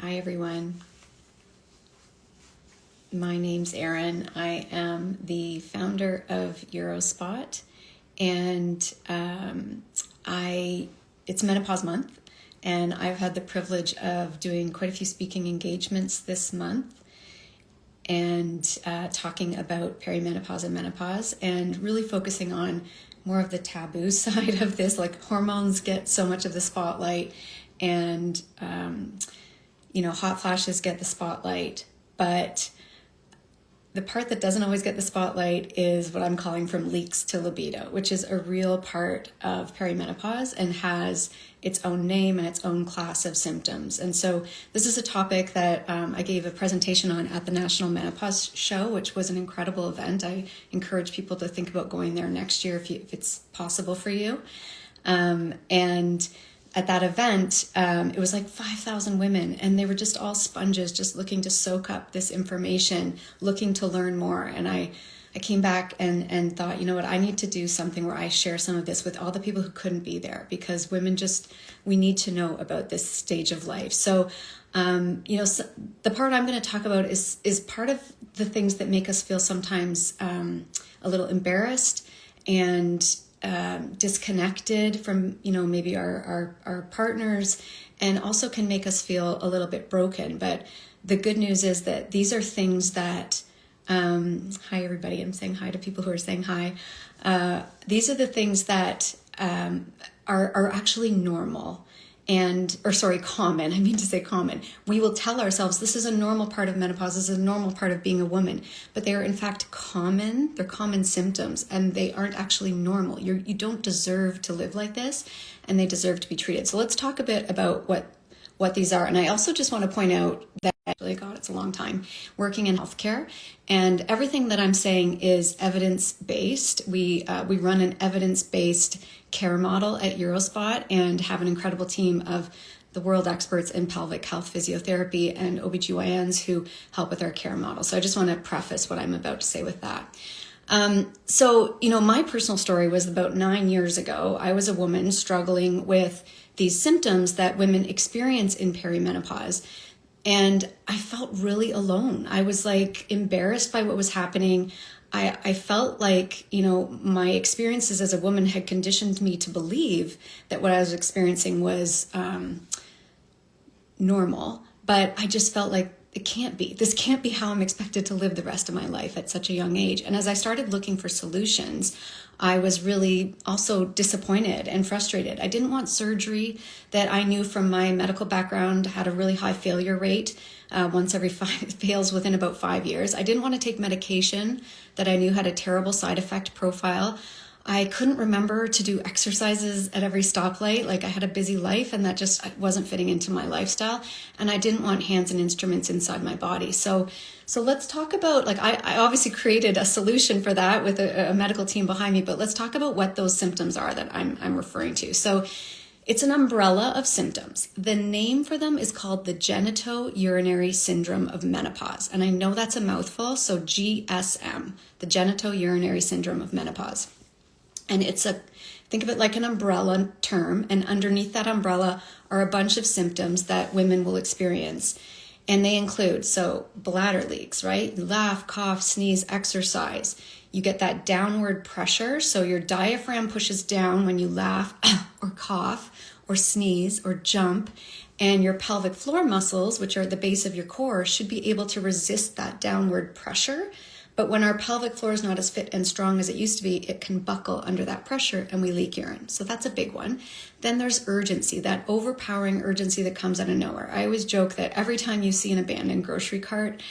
Hi everyone. My name's Erin. I am the founder of UROSPOT, and it's Menopause Month, and I've had the privilege of doing quite a few speaking engagements this month and talking about perimenopause and menopause, and really focusing on more of the taboo side of this. Like, hormones get so much of the spotlight, and hot flashes get the spotlight, but the part that doesn't always get the spotlight is what I'm calling from leaks to libido, which is a real part of perimenopause and has its own name and its own class of symptoms. And so this is a topic that I gave a presentation on at the National Menopause Show, which was an incredible event. I encourage people to think about going there next year if it's possible for you. And at that event, it was like 5,000 women, and they were just all sponges, just looking to soak up this information, looking to learn more. And I came back and thought, you know what, I need to do something where I share some of this with all the people who couldn't be there, because women we need to know about this stage of life. So, so the part I'm going to talk about is part of the things that make us feel sometimes a little embarrassed and disconnected from, maybe our partners, and also can make us feel a little bit broken. But the good news is that these are things that, hi everybody, I'm saying hi to people who are saying hi. These are the things that are actually normal. Common. I mean to say common. We will tell ourselves this is a normal part of menopause, this is a normal part of being a woman, but they are in fact common. They're common symptoms, and they aren't actually normal. You don't deserve to live like this, and they deserve to be treated. So let's talk a bit about what these are. And I also just want to point out that it's a long time working in healthcare, and everything that I'm saying is evidence-based. We run an evidence-based care model at UROSPOT and have an incredible team of the world experts in pelvic health physiotherapy and OBGYNs who help with our care model. So I just want to preface what I'm about to say with that. My personal story was about 9 years ago. I was a woman struggling with these symptoms that women experience in perimenopause. And I felt really alone. I was embarrassed by what was happening. I felt like, my experiences as a woman had conditioned me to believe that what I was experiencing was normal. But I just felt like it can't be. This can't be how I'm expected to live the rest of my life at such a young age. And as I started looking for solutions, I was really also disappointed and frustrated. I didn't want surgery that I knew from my medical background had a really high failure rate. Once every fails within about 5 years. I didn't want to take medication that I knew had a terrible side effect profile. I couldn't remember to do exercises at every stoplight. I had a busy life, and that just wasn't fitting into my lifestyle. And I didn't want hands and instruments inside my body. So let's talk about, I obviously created a solution for that with a medical team behind me, but let's talk about what those symptoms are that I'm referring to. So it's an umbrella of symptoms. The name for them is called the Genitourinary Syndrome of Menopause. And I know that's a mouthful, so GSM, the Genitourinary Syndrome of Menopause. And think of it like an umbrella term, and underneath that umbrella are a bunch of symptoms that women will experience. And they include, bladder leaks, right? You laugh, cough, sneeze, exercise. You get that downward pressure. So your diaphragm pushes down when you laugh or cough or sneeze or jump. And your pelvic floor muscles, which are at the base of your core, should be able to resist that downward pressure. But when our pelvic floor is not as fit and strong as it used to be, it can buckle under that pressure and we leak urine. So that's a big one. Then there's urgency, that overpowering urgency that comes out of nowhere. I always joke that every time you see an abandoned grocery cart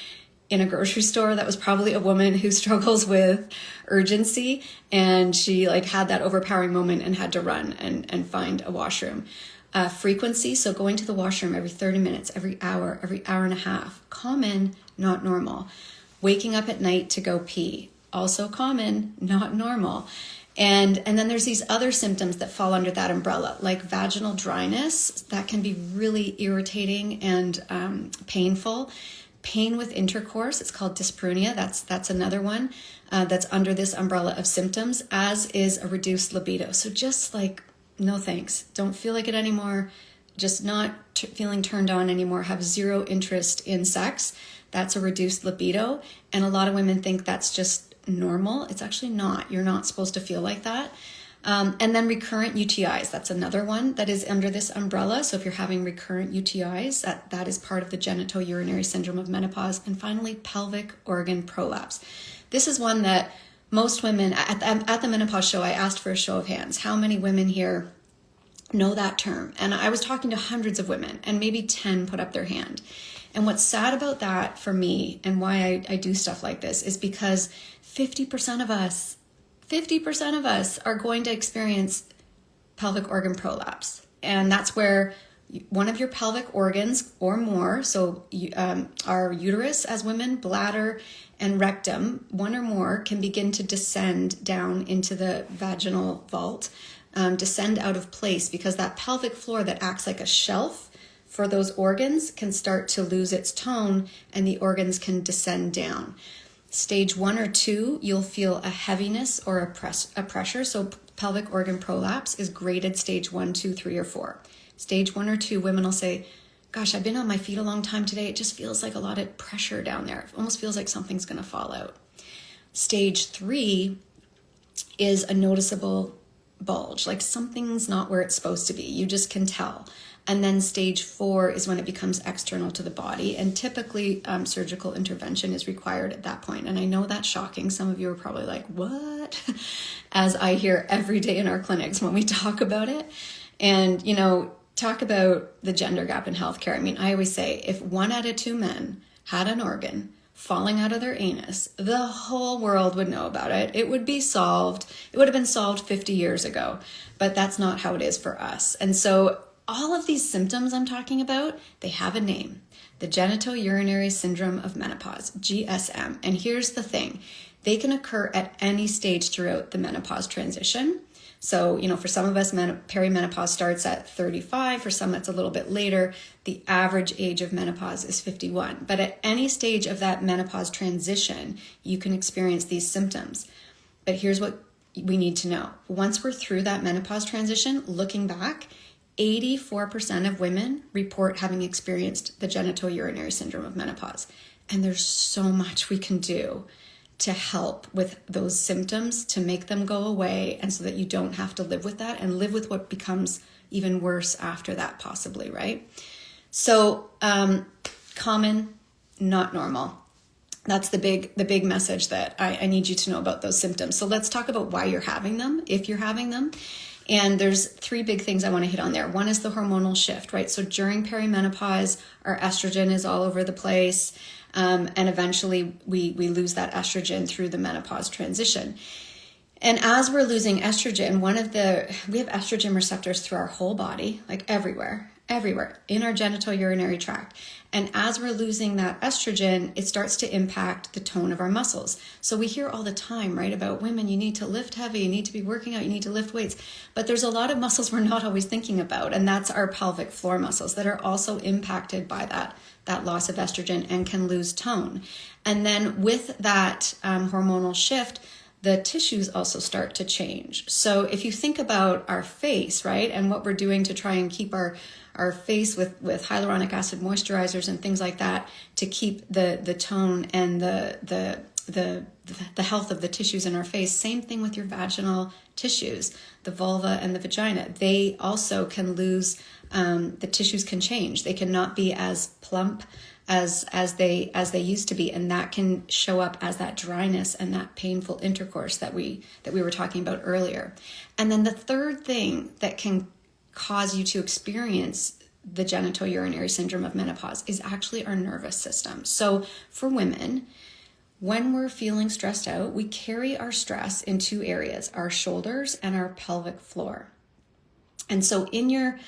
in a grocery store, that was probably a woman who struggles with urgency, and she had that overpowering moment and had to run and find a washroom. Frequency, so going to the washroom every 30 minutes, every hour and a half. Common, not normal. Waking up at night to go pee, also common, not normal. And then there's these other symptoms that fall under that umbrella, like vaginal dryness. That can be really irritating and painful. Pain with intercourse, it's called dyspareunia. That's another one that's under this umbrella of symptoms, as is a reduced libido. So just no thanks. Don't feel like it anymore. just not feeling turned on anymore, have zero interest in sex. That's a reduced libido. And a lot of women think that's just normal. It's actually not. You're not supposed to feel like that. And then recurrent UTIs, that's another one that is under this umbrella. So if you're having recurrent UTIs, that is part of the genitourinary syndrome of menopause. And finally, pelvic organ prolapse. This is one that most women, at the menopause show, I asked for a show of hands. How many women here know that term? And I was talking to hundreds of women, and maybe 10 put up their hand. And what's sad about that for me, and why I do stuff like this, is because 50% of us are going to experience pelvic organ prolapse. And that's where one of your pelvic organs or more, so our uterus as women, bladder, and rectum, one or more, can begin to descend down into the vaginal vault, descend out of place, because that pelvic floor that acts like a shelf for those organs can start to lose its tone, and the organs can descend down. Stage 1 or 2, you'll feel a heaviness or a pressure. So pelvic organ prolapse is graded stage 1, 2, 3, or 4. Stage 1 or 2, women will say, gosh, I've been on my feet a long time today. It just feels like a lot of pressure down there. It almost feels like something's going to fall out. Stage 3 is a noticeable bulge, like something's not where it's supposed to be. You just can tell. And then stage 4 is when it becomes external to the body. And typically surgical intervention is required at that point. And I know that's shocking. Some of you are probably like, what? As I hear every day in our clinics when we talk about it. And, talk about the gender gap in healthcare. I mean, I always say if 1 out of 2 men had an organ falling out of their anus, the whole world would know about it. It would be solved. It would have been solved 50 years ago. But that's not how it is for us. And so all of these symptoms I'm talking about, they have a name. The Genitourinary Syndrome of Menopause, GSM. And here's the thing. They can occur at any stage throughout the menopause transition. So, for some of us, perimenopause starts at 35. For some, it's a little bit later. The average age of menopause is 51. But at any stage of that menopause transition, you can experience these symptoms. But here's what we need to know. Once we're through that menopause transition, looking back, 84% of women report having experienced the genitourinary syndrome of menopause. And there's so much we can do to help with those symptoms, to make them go away, and so that you don't have to live with that and live with what becomes even worse after that, possibly, right? So common, not normal. That's the big message that I need you to know about those symptoms. So let's talk about why you're having them, if you're having them. And there's 3 big things I want to hit on there. One is the hormonal shift, right? So during perimenopause, our estrogen is all over the place. And eventually we lose that estrogen through the menopause transition. And as we're losing estrogen, we have estrogen receptors through our whole body, like everywhere in our genitourinary tract. And as we're losing that estrogen, it starts to impact the tone of our muscles. So we hear all the time, right, about women, you need to lift heavy, you need to be working out, you need to lift weights. But there's a lot of muscles we're not always thinking about. And that's our pelvic floor muscles that are also impacted by that loss of estrogen and can lose tone. And then with that hormonal shift, the tissues also start to change. So if you think about our face, right, and what we're doing to try and keep our face with hyaluronic acid moisturizers and things like that to keep the tone and the health of the tissues in our face. Same thing with your vaginal tissues, the vulva and the vagina. They also can lose, the tissues can change. They cannot be as plump as they used to be, and that can show up as that dryness and that painful intercourse that we were talking about earlier. And then the third thing that can cause you to experience the genitourinary syndrome of menopause is actually our nervous system. So for women, when we're feeling stressed out, we carry our stress in 2 areas, our shoulders and our pelvic floor. And so in your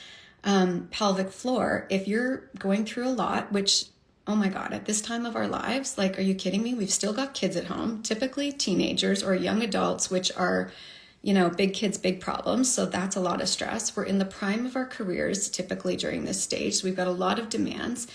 pelvic floor, if you're going through a lot, which, oh my God, at this time of our lives, like, are you kidding me? We've still got kids at home, typically teenagers or young adults, which are, big kids, big problems. So that's a lot of stress. We're in the prime of our careers, typically during this stage. So we've got a lot of demands.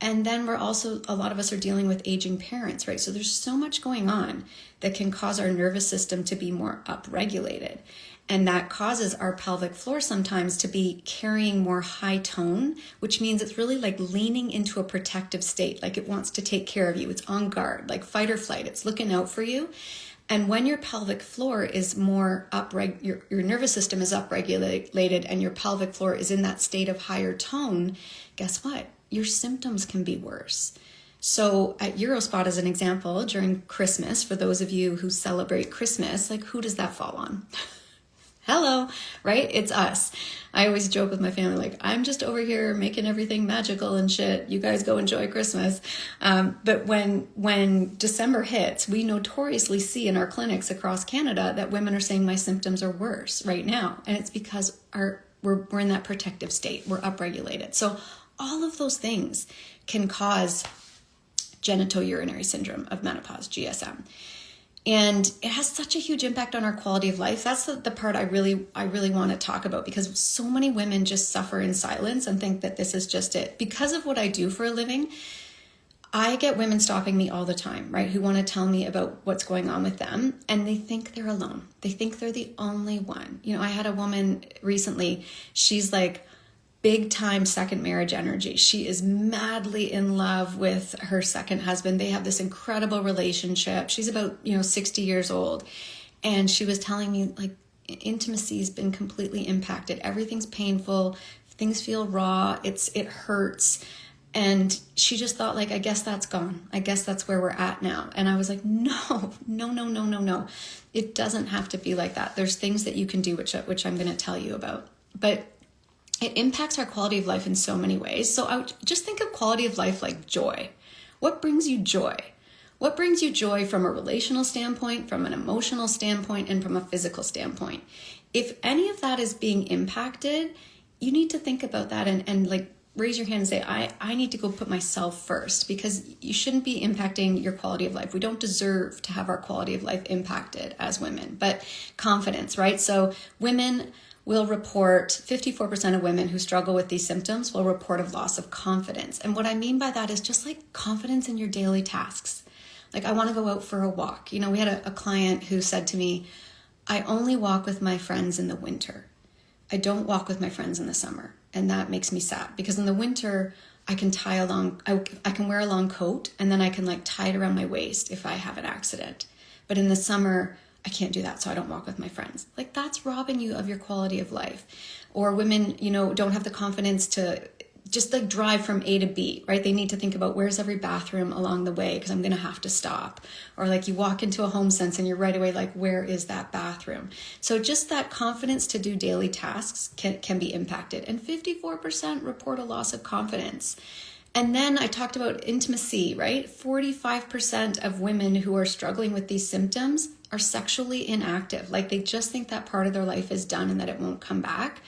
And then a lot of us are dealing with aging parents, right? So there's so much going on that can cause our nervous system to be more upregulated. And that causes our pelvic floor sometimes to be carrying more high tone, which means it's really like leaning into a protective state, like it wants to take care of you. It's on guard, like fight or flight. It's looking out for you. And when your pelvic floor is more your nervous system is upregulated and your pelvic floor is in that state of higher tone, guess what? Your symptoms can be worse. So at UROSPOT, as an example, during Christmas, for those of you who celebrate Christmas, like who does that fall on? Hello, right? It's us. I always joke with my family, like, I'm just over here making everything magical and shit. You guys go enjoy Christmas. But when December hits, we notoriously see in our clinics across Canada that women are saying my symptoms are worse right now. And it's because we're in that protective state. We're upregulated. So all of those things can cause Genitourinary Syndrome of Menopause, GSM. And it has such a huge impact on our quality of life. That's the part I really want to talk about, because so many women just suffer in silence and think that this is just it. Because of what I do for a living, I get women stopping me all the time, right, who want to tell me about what's going on with them, and they think they're alone. They think they're the only one. You know, I had a woman recently, she's like big time second marriage energy. She is madly in love with her second husband. They have this incredible relationship. She's about, 60 years old. And she was telling me, like, intimacy's been completely impacted. Everything's painful. Things feel raw. It hurts. And she just thought, like, I guess that's gone. I guess that's where we're at now. And I was like, no. It doesn't have to be like that. There's things that you can do, which I'm going to tell you about. But it impacts our quality of life in so many ways. So I would just think of quality of life like joy. What brings you joy? What brings you joy from a relational standpoint, from an emotional standpoint, and from a physical standpoint? If any of that is being impacted, you need to think about that and like raise your hand and say, I need to go put myself first, because you shouldn't be impacting your quality of life. We don't deserve to have our quality of life impacted as women. But confidence, right? So women will report, 54% of women who struggle with these symptoms will report a loss of confidence. And what I mean by that is just like confidence in your daily tasks. Like, I want to go out for a walk. We had a client who said to me, I only walk with my friends in the winter. I don't walk with my friends in the summer. And that makes me sad, because in the winter, I can I can wear a long coat, and then I can like tie it around my waist if I have an accident. But in the summer, I can't do that, so I don't walk with my friends. Like, that's robbing you of your quality of life. Or women, don't have the confidence to just like drive from A to B, right? They need to think about, where's every bathroom along the way, because I'm going to have to stop. Or like you walk into a home sense and you're right away like, where is that bathroom? So just that confidence to do daily tasks can be impacted. And 54% report a loss of confidence. And then I talked about intimacy, right? 45% of women who are struggling with these symptoms are sexually inactive. Like, they just think that part of their life is done and that it won't come back.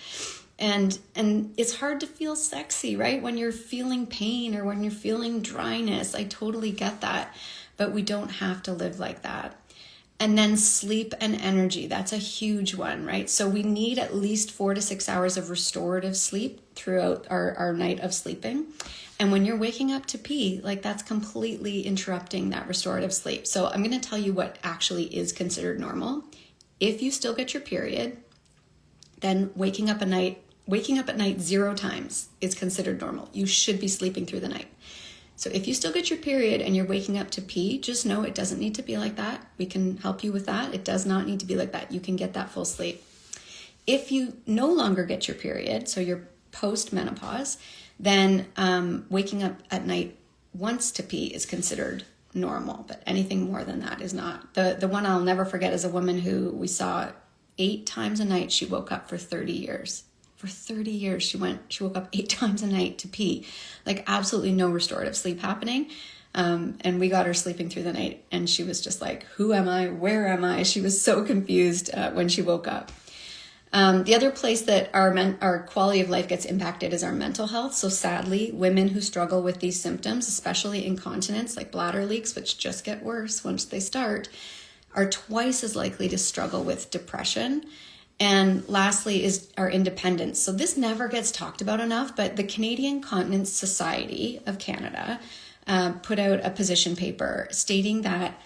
And it's hard to feel sexy, right? When you're feeling pain or when you're feeling dryness. I totally get that. But we don't have to live like that. And then sleep and energy. That's a huge one, right? So we need at least 4 to 6 hours of restorative sleep throughout our night of sleeping. And when you're waking up to pee, like, that's completely interrupting that restorative sleep. So I'm going to tell you what actually is considered normal. If you still get your period, then waking up at night 0 times is considered normal. You should be sleeping through the night. So if you still get your period and you're waking up to pee, just know it doesn't need to be like that. We can help you with that. It does not need to be like that. You can get that full sleep. If you no longer get your period, so you're post-menopause, then waking up at night once to pee is considered normal, but anything more than that is not. The one I'll never forget is a woman who we saw 8 times a night. She woke up for 30 years. For 30 years, she woke up 8 times a night to pee. Like, absolutely no restorative sleep happening. And we got her sleeping through the night, and she was just like, who am I? Where am I? She was so confused when she woke up. The other place that our quality of life gets impacted is our mental health. So sadly, women who struggle with these symptoms, especially incontinence, like bladder leaks, which just get worse once they start, are twice as likely to struggle with depression. And lastly is our independence. So this never gets talked about enough, but the Canadian Continence Society of Canada put out a position paper stating that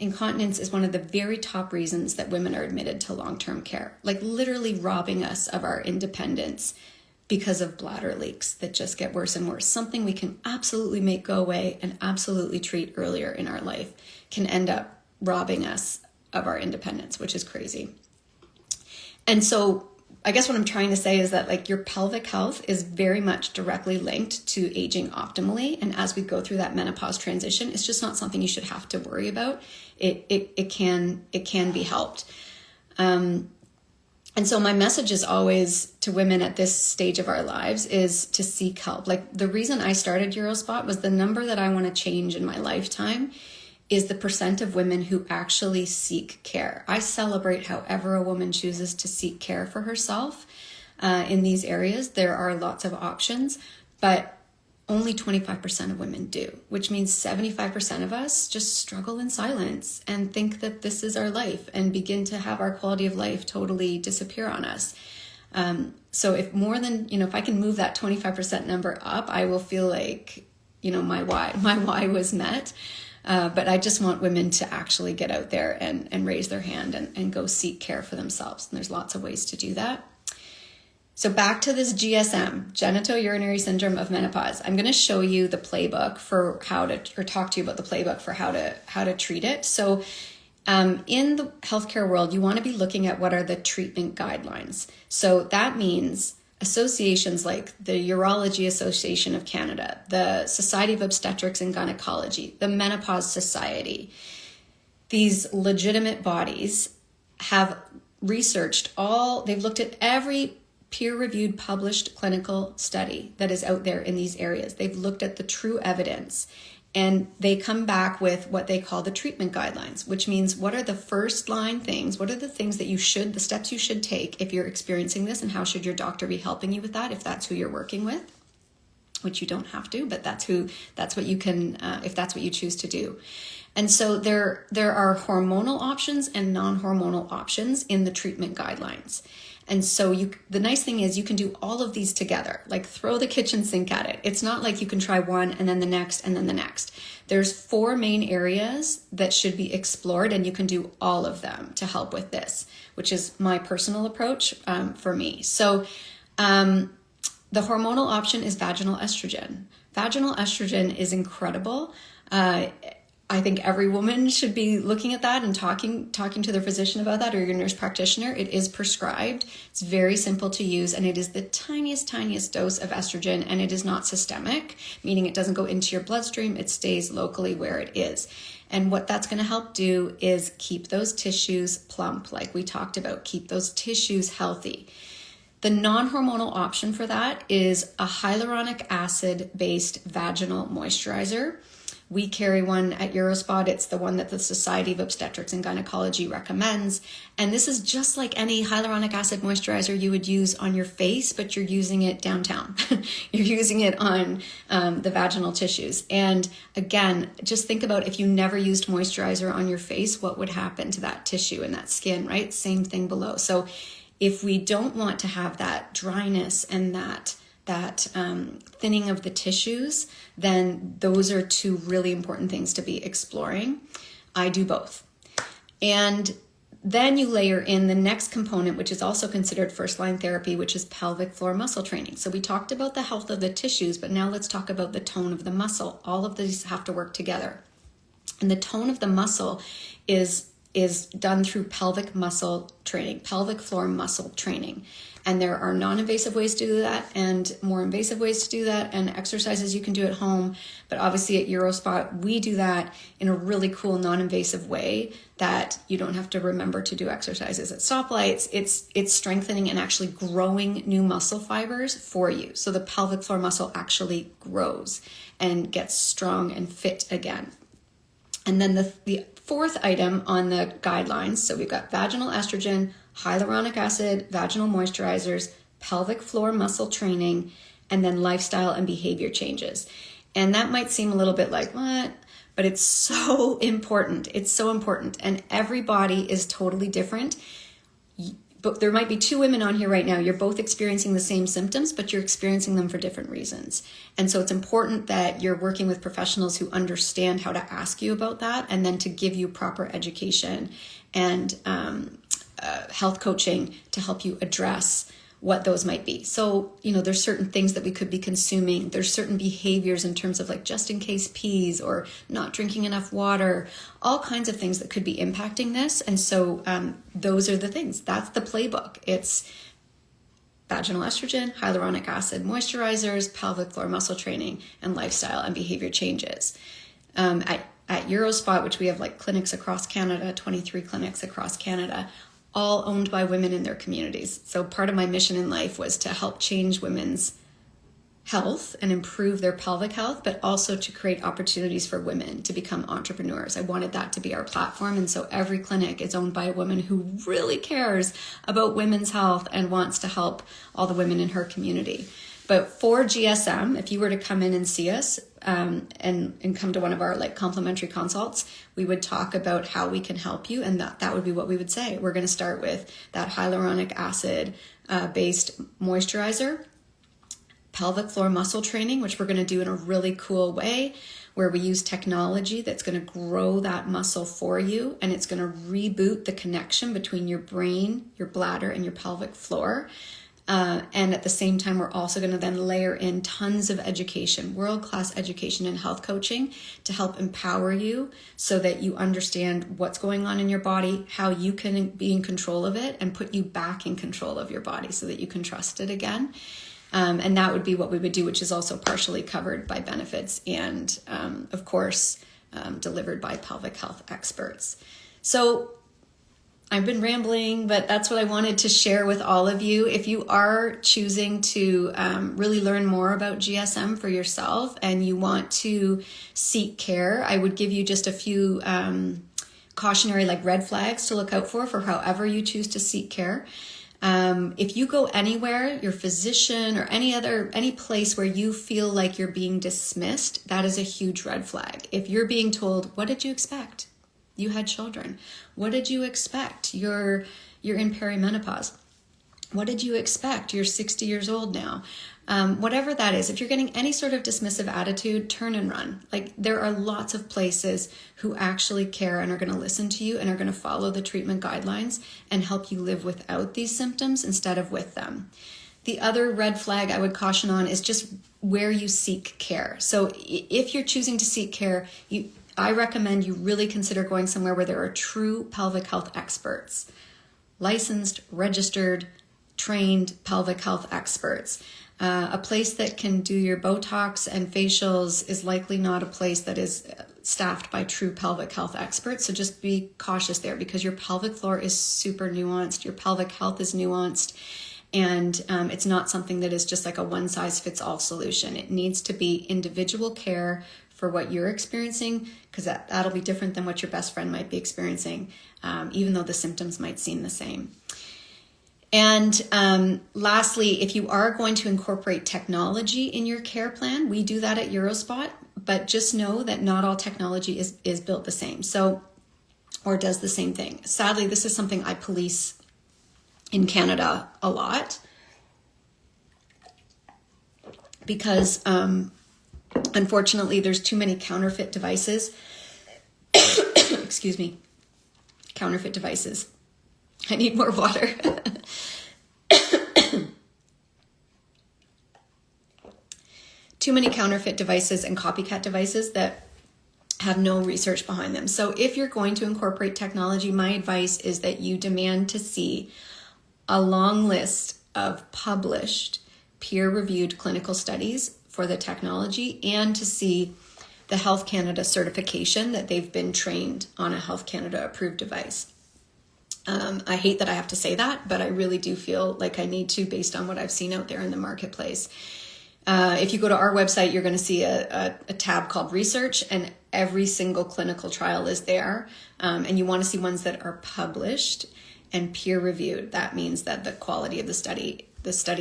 incontinence is one of the very top reasons that women are admitted to long-term care, like literally robbing us of our independence because of bladder leaks that just get worse and worse. Something we can absolutely make go away and absolutely treat earlier in our life can end up robbing us of our independence, which is crazy. And so I guess what I'm trying to say is that like your pelvic health is very much directly linked to aging optimally. And as we go through that menopause transition, it's just not something you should have to worry about. It can be helped. And so my message is always to women at this stage of our lives is to seek help. Like the reason I started UROSPOT was the number that I want to change in my lifetime is the percent of women who actually seek care. I celebrate however a woman chooses to seek care for herself in these areas. There are lots of options, but only 25% of women do, which means 75% of us just struggle in silence and think that this is our life and begin to have our quality of life totally disappear on us. So if more than, if I can move that 25% number up, I will feel like, my why was met. But I just want women to actually get out there and raise their hand and go seek care for themselves. And there's lots of ways to do that. So back to this GSM, Genitourinary Syndrome of Menopause. I'm going to show you the playbook for talk to you about the playbook for how to treat it. So in the healthcare world, you want to be looking at what are the treatment guidelines. So that means associations like the Urology Association of Canada, the Society of Obstetrics and Gynecology, the Menopause Society. These legitimate bodies have researched they've looked at every peer-reviewed published clinical study that is out there in these areas. They've looked at the true evidence and they come back with what they call the treatment guidelines, which means what are the first line things? What are the things that the steps you should take if you're experiencing this, and how should your doctor be helping you with that if that's who you're working with? Which you don't have to, but that's what you can, if that's what you choose to do. And so there are hormonal options and non-hormonal options in the treatment guidelines. And so the nice thing is you can do all of these together, like throw the kitchen sink at it. It's not like you can try one and then the next and then the next. There's 4 main areas that should be explored, and you can do all of them to help with this, which is my personal approach for me. So the hormonal option is vaginal estrogen. Vaginal estrogen is incredible. I think every woman should be looking at that and talking to their physician about that, or your nurse practitioner. It is prescribed. It's very simple to use, and it is the tiniest dose of estrogen, and it is not systemic, meaning it doesn't go into your bloodstream. It stays locally where it is. And what that's going to help do is keep those tissues plump, like we talked about, keep those tissues healthy. The non-hormonal option for that is a hyaluronic acid-based vaginal moisturizer. We carry one at UROSPOT. It's the one that the Society of Obstetrics and Gynecology recommends. And this is just like any hyaluronic acid moisturizer you would use on your face, but you're using it downtown. You're using it on the vaginal tissues. And again, just think about if you never used moisturizer on your face, what would happen to that tissue and that skin, right? Same thing below. So if we don't want to have that dryness and that thinning of the tissues, then those are 2 really important things to be exploring. I do both. And then you layer in the next component, which is also considered first-line therapy, which is pelvic floor muscle training. So we talked about the health of the tissues, but now let's talk about the tone of the muscle. All of these have to work together. And the tone of the muscle is done through pelvic muscle training, pelvic floor muscle training. And there are non-invasive ways to do that and more invasive ways to do that, and exercises you can do at home. But obviously at UROSPOT, we do that in a really cool non-invasive way that you don't have to remember to do exercises at stoplights. It's strengthening and actually growing new muscle fibers for you. So the pelvic floor muscle actually grows and gets strong and fit again. And then the 4th item on the guidelines, so we've got vaginal estrogen, hyaluronic acid, vaginal moisturizers, pelvic floor muscle training, and then lifestyle and behavior changes. And that might seem a little bit like, what? But it's so important. It's so important. And every body is totally different. but there might be two women on here right now. You're both experiencing the same symptoms, but you're experiencing them for different reasons. And so it's important that you're working with professionals who understand how to ask you about that, and then to give you proper education and health coaching to help you address what those might be. So, there's certain things that we could be consuming. There's certain behaviors in terms of like just in case peas or not drinking enough water, all kinds of things that could be impacting this. And so those are the things. That's the playbook. It's vaginal estrogen, hyaluronic acid moisturizers, pelvic floor muscle training, and lifestyle and behavior changes. At UROSPOT, which we have like clinics across Canada, 23 clinics across Canada, all owned by women in their communities. So part of my mission in life was to help change women's health and improve their pelvic health, but also to create opportunities for women to become entrepreneurs. I wanted that to be our platform. And so every clinic is owned by a woman who really cares about women's health and wants to help all the women in her community. But for GSM, if you were to come in and see us and come to one of our like complimentary consults, we would talk about how we can help you. And that would be what we would say. We're going to start with that hyaluronic acid based moisturizer, pelvic floor muscle training, which we're going to do in a really cool way, where we use technology that's going to grow that muscle for you. And it's going to reboot the connection between your brain, your bladder, and your pelvic floor. And at the same time, we're also going to then layer in tons of education, world-class education and health coaching to help empower you so that you understand what's going on in your body, how you can be in control of it, and put you back in control of your body so that you can trust it again. And that would be what we would do, which is also partially covered by benefits and, of course, delivered by pelvic health experts. So I've been rambling, but that's what I wanted to share with all of you. If you are choosing to really learn more about GSM for yourself and you want to seek care, I would give you just a few cautionary like red flags to look out for however you choose to seek care. If you go anywhere, your physician or any place where you feel like you're being dismissed, that is a huge red flag. If you're being told, what did you expect? You had children. What did you expect? You're in perimenopause. What did you expect? You're 60 years old now. Whatever that is, if you're getting any sort of dismissive attitude, turn and run. Like there are lots of places who actually care and are going to listen to you and are going to follow the treatment guidelines and help you live without these symptoms instead of with them. The other red flag I would caution on is just where you seek care. So if you're choosing to seek care, I recommend you really consider going somewhere where there are true pelvic health experts, licensed, registered, trained pelvic health experts. A place that can do your Botox and facials is likely not a place that is staffed by true pelvic health experts. So just be cautious there because your pelvic floor is super nuanced. Your pelvic health is nuanced. And it's not something that is just like a one-size-fits-all solution. It needs to be individual care for what you're experiencing, because that'll be different than what your best friend might be experiencing, even though the symptoms might seem the same. And lastly, if you are going to incorporate technology in your care plan, we do that at UROSPOT, but just know that not all technology is built the same, or does the same thing. Sadly, this is something I police in Canada a lot because unfortunately, there's too many counterfeit devices. Excuse me. Counterfeit devices. I need more water. Too many counterfeit devices and copycat devices that have no research behind them. So if you're going to incorporate technology, my advice is that you demand to see a long list of published, peer-reviewed clinical studies for the technology and to see the Health Canada certification that they've been trained on a Health Canada approved device. I hate that I have to say that, but I really do feel like I need to based on what I've seen out there in the marketplace. If you go to our website, you're going to see a tab called research and every single clinical trial is there. And you want to see ones that are published and peer reviewed. That means that the quality of the study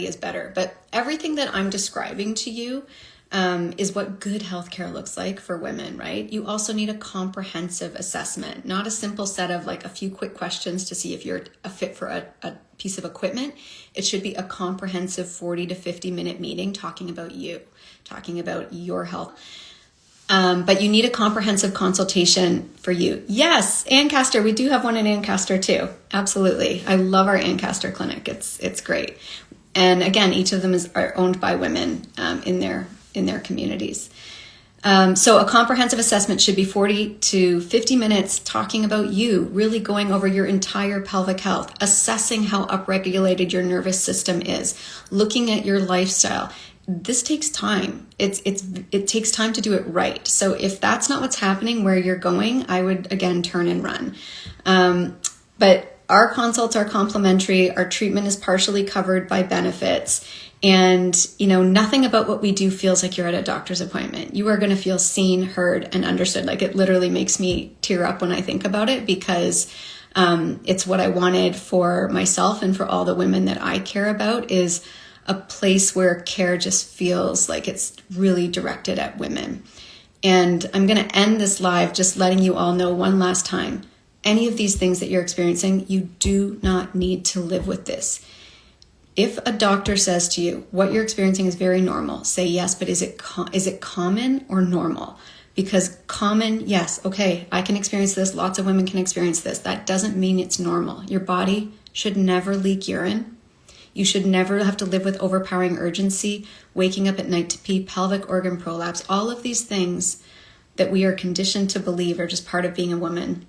is better. But everything that I'm describing to you is what good healthcare looks like for women, right? You also need a comprehensive assessment, not a simple set of like a few quick questions to see if you're a fit for a piece of equipment. It should be a comprehensive 40 to 50 minute meeting talking about you, talking about your health. But you need a comprehensive consultation for you. Yes, Ancaster, we do have one in Ancaster too. Absolutely. I love our Ancaster clinic. It's great. And again, each of them are owned by women in their communities. So a comprehensive assessment should be 40 to 50 minutes talking about you, really going over your entire pelvic health, assessing how upregulated your nervous system is, looking at your lifestyle. This takes time. It takes time to do it right. So if that's not what's happening where you're going, I would again turn and run. But our consults are complimentary. Our treatment is partially covered by benefits. And, nothing about what we do feels like you're at a doctor's appointment. You are going to feel seen, heard, and understood. Like, it literally makes me tear up when I think about it, because it's what I wanted for myself and for all the women that I care about, is a place where care just feels like it's really directed at women. And I'm going to end this live just letting you all know one last time, any of these things that you're experiencing, you do not need to live with this. If a doctor says to you, what you're experiencing is very normal, say yes, but is it common or normal? Because common, yes, okay, I can experience this. Lots of women can experience this. That doesn't mean it's normal. Your body should never leak urine. You should never have to live with overpowering urgency, waking up at night to pee, pelvic organ prolapse, all of these things that we are conditioned to believe are just part of being a woman.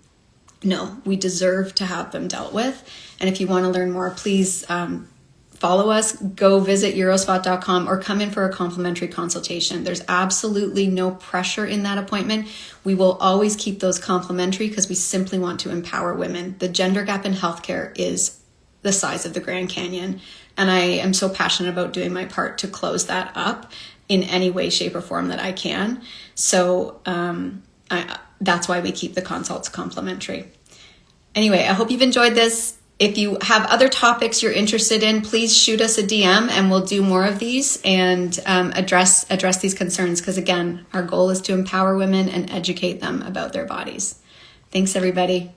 No, we deserve to have them dealt with. And if you want to learn more, please follow us, go visit UROSPOT.com or come in for a complimentary consultation. There's absolutely no pressure in that appointment. We will always keep those complimentary because we simply want to empower women. The gender gap in healthcare is the size of the Grand Canyon. And I am so passionate about doing my part to close that up in any way, shape, or form that I can. So that's why we keep the consults complimentary. Anyway, I hope you've enjoyed this. If you have other topics you're interested in, please shoot us a DM and we'll do more of these and address these concerns. Because again, our goal is to empower women and educate them about their bodies. Thanks, everybody.